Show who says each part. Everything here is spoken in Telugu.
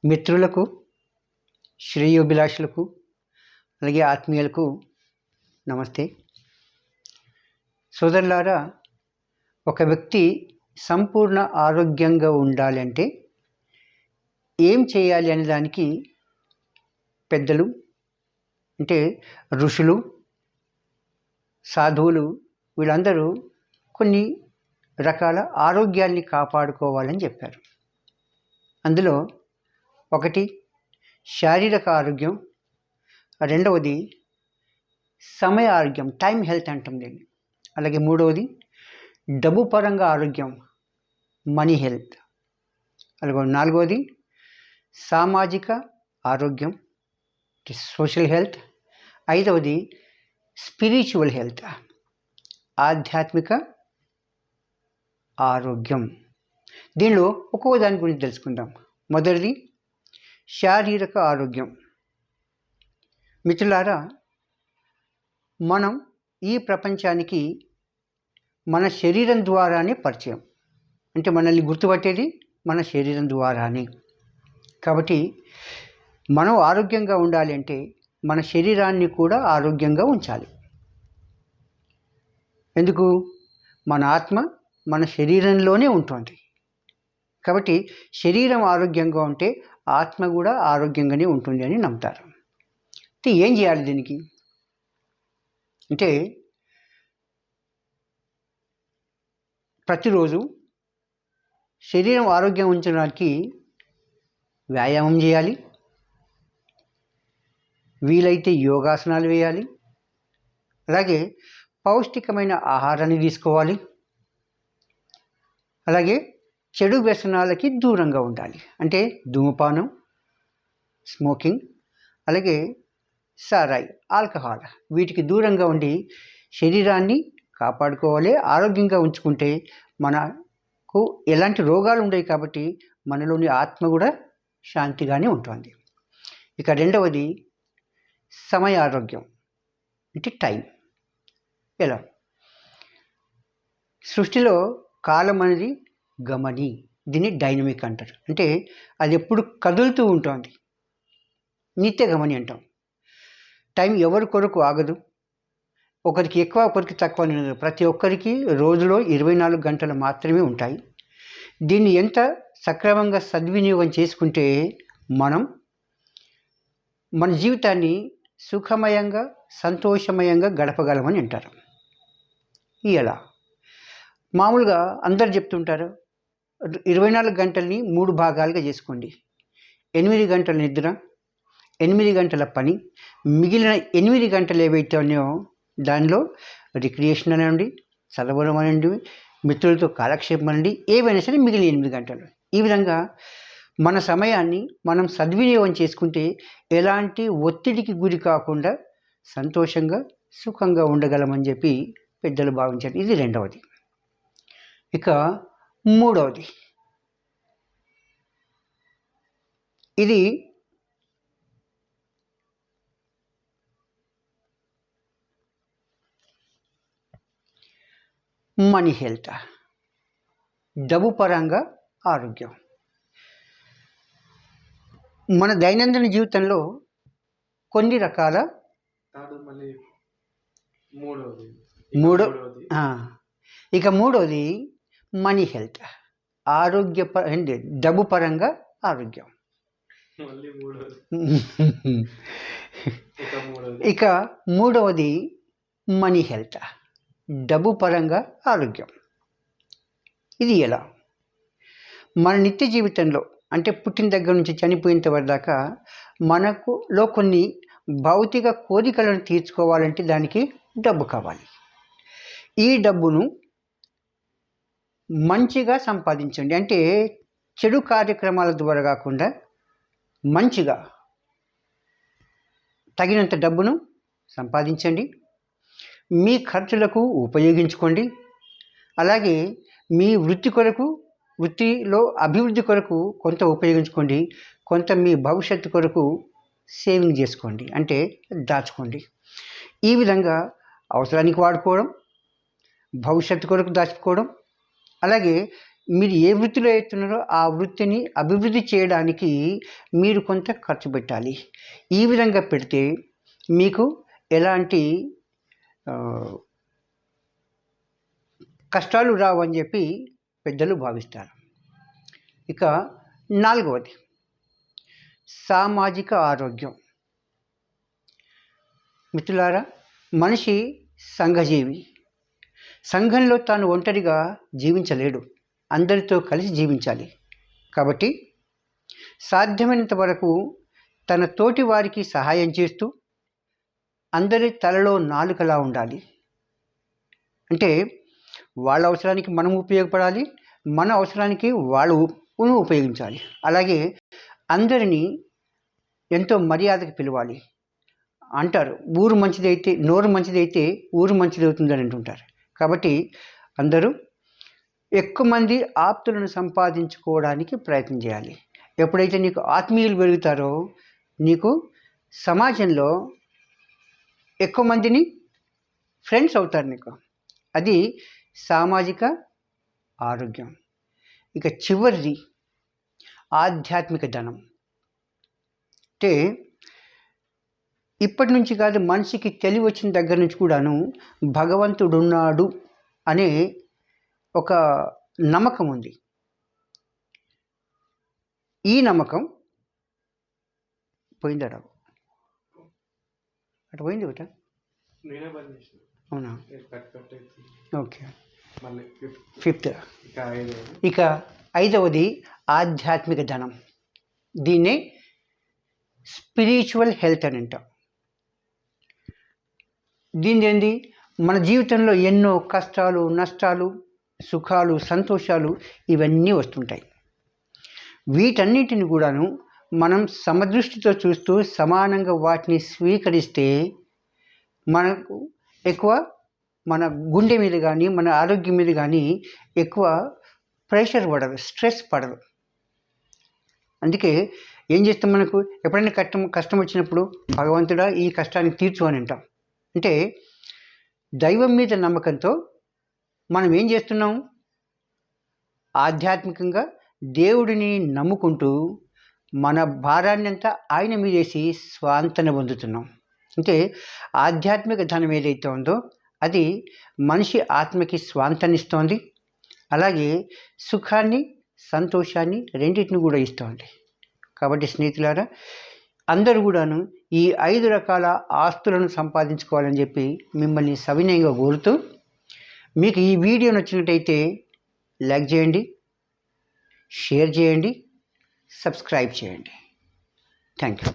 Speaker 1: మిత్రులకు, శ్రేయోభిలాషులకు, అలాగే ఆత్మీయులకు నమస్తే. సోదరులారా, ఒక వ్యక్తి సంపూర్ణ ఆరోగ్యంగా ఉండాలంటే ఏం చేయాలి అనే దానికి పెద్దలు అంటే ఋషులు, సాధువులు వీళ్ళందరూ కొన్ని రకాల ఆరోగ్యాన్ని కాపాడుకోవాలని చెప్పారు. అందులో ఒకటి శారీరక ఆరోగ్యం, రెండవది సమయ ఆరోగ్యం, టైం హెల్త్ అంటాం దీన్ని. అలాగే మూడవది డబ్బు పరంగా ఆరోగ్యం, మనీ హెల్త్. అలాగే నాలుగవది సామాజిక ఆరోగ్యం, సోషల్ హెల్త్. ఐదవది స్పిరిచువల్ హెల్త్, ఆధ్యాత్మిక ఆరోగ్యం. దీనిలో ఒక్కొక్క దాని గురించి తెలుసుకుందాం. మొదటిది శారీరక ఆరోగ్యం. మిత్రులారా, మనం ఈ ప్రపంచానికి మన శరీరం ద్వారానే పరిచయం. అంటే మనల్ని గుర్తుపట్టేది మన శరీరం ద్వారానే. కాబట్టి మనం ఆరోగ్యంగా ఉండాలి అంటే మన శరీరాన్ని కూడా ఆరోగ్యంగా ఉంచాలి. ఎందుకు? మన ఆత్మ మన శరీరంలోనే ఉంటుంది. కాబట్టి శరీరం ఆరోగ్యంగా ఉంటే ఆత్మ కూడా ఆరోగ్యంగానే ఉంటుంది అని నమ్ముతారు. అంటే ఏం చేయాలి దీనికి అంటే ప్రతిరోజు శరీరం ఆరోగ్యం ఉంచడానికి వ్యాయామం చేయాలి, వీలైతే యోగాసనాలు వేయాలి, అలాగే పౌష్టికమైన ఆహారాన్ని తీసుకోవాలి, అలాగే చెడు వ్యసనాలకి దూరంగా ఉండాలి. అంటే ధూమపానం, స్మోకింగ్, అలాగే సారాయి, ఆల్కహాల్, వీటికి దూరంగా ఉండి శరీరాన్ని కాపాడుకోవాలి. ఆరోగ్యంగా ఉంచుకుంటే మనకు ఎలాంటి రోగాలు ఉండవు. కాబట్టి మనలోని ఆత్మ కూడా శాంతిగానే ఉంటుంది. ఇక రెండవది సమయ ఆరోగ్యం అంటే టైం. ఎలా? సృష్టిలో కాలం అనేది గమని, దీన్ని డైనమిక్ అంటారు. అంటే అది ఎప్పుడు కదులుతూ ఉంటుంది, నిత్య గమని అంటాం. టైం ఎవరి కొరకు ఆగదు, ఒకరికి ఎక్కువ ఒకరికి తక్కువ అనేది. ప్రతి ఒక్కరికి రోజులో 24 గంటలు మాత్రమే ఉంటాయి. దీన్ని ఎంత సక్రమంగా సద్వినియోగం చేసుకుంటే మనం మన జీవితాన్ని సుఖమయంగా సంతోషమయంగా గడపగలమని అంటారు. ఎలా? మామూలుగా అందరు చెప్తుంటారు 24 గంటల్ని 3 భాగాలుగా చేసుకోండి. 8 గంటల నిద్ర, 8 గంటల పని, మిగిలిన 8 గంటలు ఏవైతే ఉన్నాయో దానిలో రిక్రియేషన్ అనండి, చదవడం అనండి, మిత్రులతో కాలక్షేపం అనండి, ఏవైనా సరే మిగిలిన 8 గంటలు. ఈ విధంగా మన సమయాన్ని మనం సద్వినియోగం చేసుకుంటే ఎలాంటి ఒత్తిడికి గురి కాకుండా సంతోషంగా సుఖంగా ఉండగలమని చెప్పి పెద్దలు భావించారు. ఇది రెండవది. ఇక మూడవది, ఇది మనీ హెల్త్, డబ్బు పరంగా ఆరోగ్యం. మన దైనందిన జీవితంలో కొన్ని రకాల ఇక మూడవది మనీ హెల్త్, డబ్బు పరంగా ఆరోగ్యం. ఇక మూడవది మనీ హెల్త్, డబ్బు పరంగా ఆరోగ్యం. ఇది ఎలా? మన నిత్య జీవితంలో అంటే పుట్టిన దగ్గర నుంచి చనిపోయేంత వరకు దాకా మనకులో కొన్ని భౌతిక కోరికలను తీర్చుకోవాలంటే దానికి డబ్బు కావాలి. ఈ డబ్బును మంచిగా సంపాదించండి. అంటే చెడు కార్యక్రమాల ద్వారా కాకుండా మంచిగా తగినంత డబ్బును సంపాదించండి, మీ ఖర్చులకు ఉపయోగించుకోండి. అలాగే మీ వృత్తిలో అభివృద్ధి కొరకు కొంత ఉపయోగించుకోండి, కొంత మీ భవిష్యత్తు కొరకు సేవింగ్ చేసుకోండి, అంటే దాచుకోండి. ఈ విధంగా అవసరానికి వాడుకోవడం, భవిష్యత్తు కొరకు దాచుకోవడం, అలాగే మీరు ఏ వృత్తిలో అవుతున్నారో ఆ వృత్తిని అభివృద్ధి చేయడానికి మీరు కొంత ఖర్చు పెట్టాలి. ఈ విధంగా పెడితే మీకు ఎలాంటి కష్టాలు రావని చెప్పి పెద్దలు భావిస్తారు. ఇక 4వది సామాజిక ఆరోగ్యం. మిత్రులారా, మనిషి సంఘజీవి. సంఘంలో తాను ఒంటరిగా జీవించలేడు, అందరితో కలిసి జీవించాలి. కాబట్టి సాధ్యమైనంత వరకు తన తోటి వారికి సహాయం చేస్తూ అందరి తలలో నాలుకలా ఉండాలి. అంటే వాళ్ళ అవసరానికి మనం ఉపయోగపడాలి, మన అవసరానికి వాళ్ళు ఉపయోగించాలి. అలాగే అందరినీ ఎంతో మర్యాదకు పిలవాలి. అంటారు, ఊరు మంచిదైతే నోరు మంచిదైతే ఊరు మంచిదవుతుందని అంటుంటారు. కాబట్టి అందరూ ఎక్కువ మంది ఆప్తులను సంపాదించుకోవడానికి ప్రయత్నం చేయాలి. ఎప్పుడైతే నీకు ఆత్మీయులు పెరుగుతారో నీకు సమాజంలో ఎక్కువ మందిని ఫ్రెండ్స్ అవుతారు నీకు. అది సామాజిక ఆరోగ్యం. ఇక చివరిది ఆధ్యాత్మిక ధనం. అంటే ఇప్పటి నుంచి కాదు, మనిషికి తెలివి వచ్చిన దగ్గర నుంచి కూడాను భగవంతుడున్నాడు అనే ఒక నమ్మకం ఉంది. ఈ నమ్మకం పోయిందా? అటు పోయింది ఒకట. అవునా? ఓకే. 5th. ఇక 5వది ఆధ్యాత్మిక ధనం. దీన్నే స్పిరిచువల్ హెల్త్ అని అంటాం. దీని ఏంది, మన జీవితంలో ఎన్నో కష్టాలు, నష్టాలు, సుఖాలు, సంతోషాలు ఇవన్నీ వస్తుంటాయి. వీటన్నిటిని కూడాను మనం సమదృష్టితో చూస్తూ సమానంగా వాటిని స్వీకరిస్తే మనకు ఎక్కువ మన గుండె మీద కానీ మన ఆరోగ్యం మీద కానీ ఎక్కువ ప్రెషర్ పడదు, స్ట్రెస్ పడదు. అందుకే ఏం చేస్తాం, మనకు ఎప్పుడైనా కష్టం వచ్చినప్పుడు భగవంతుడా ఈ కష్టాన్ని తీర్చు అని అంటాం. అంటే దైవం మీద నమ్మకంతో మనం ఏం చేస్తున్నాం, ఆధ్యాత్మికంగా దేవుడిని నమ్ముకుంటూ మన భారాన్ని అంతా ఆయన మీద వేసి స్వాంతన పొందుతున్నాం. అంటే ఆధ్యాత్మిక ధనం ఏదైతే ఉందో అది మనిషి ఆత్మకి స్వాంతనిస్తోంది, అలాగే సుఖాన్ని, సంతోషాన్ని రెండింటిని కూడా ఇస్తోంది. కాబట్టి స్నేహితులారా, అందరూ కూడాను ఈ 5 రకాల ఆస్తులను సంపాదించుకోవాలని చెప్పి మిమ్మల్ని సవినయంగా కోరుతూ, మీకు ఈ వీడియో నచ్చినట్టయితే లైక్ చేయండి, షేర్ చేయండి, సబ్స్క్రైబ్ చేయండి. Thank you.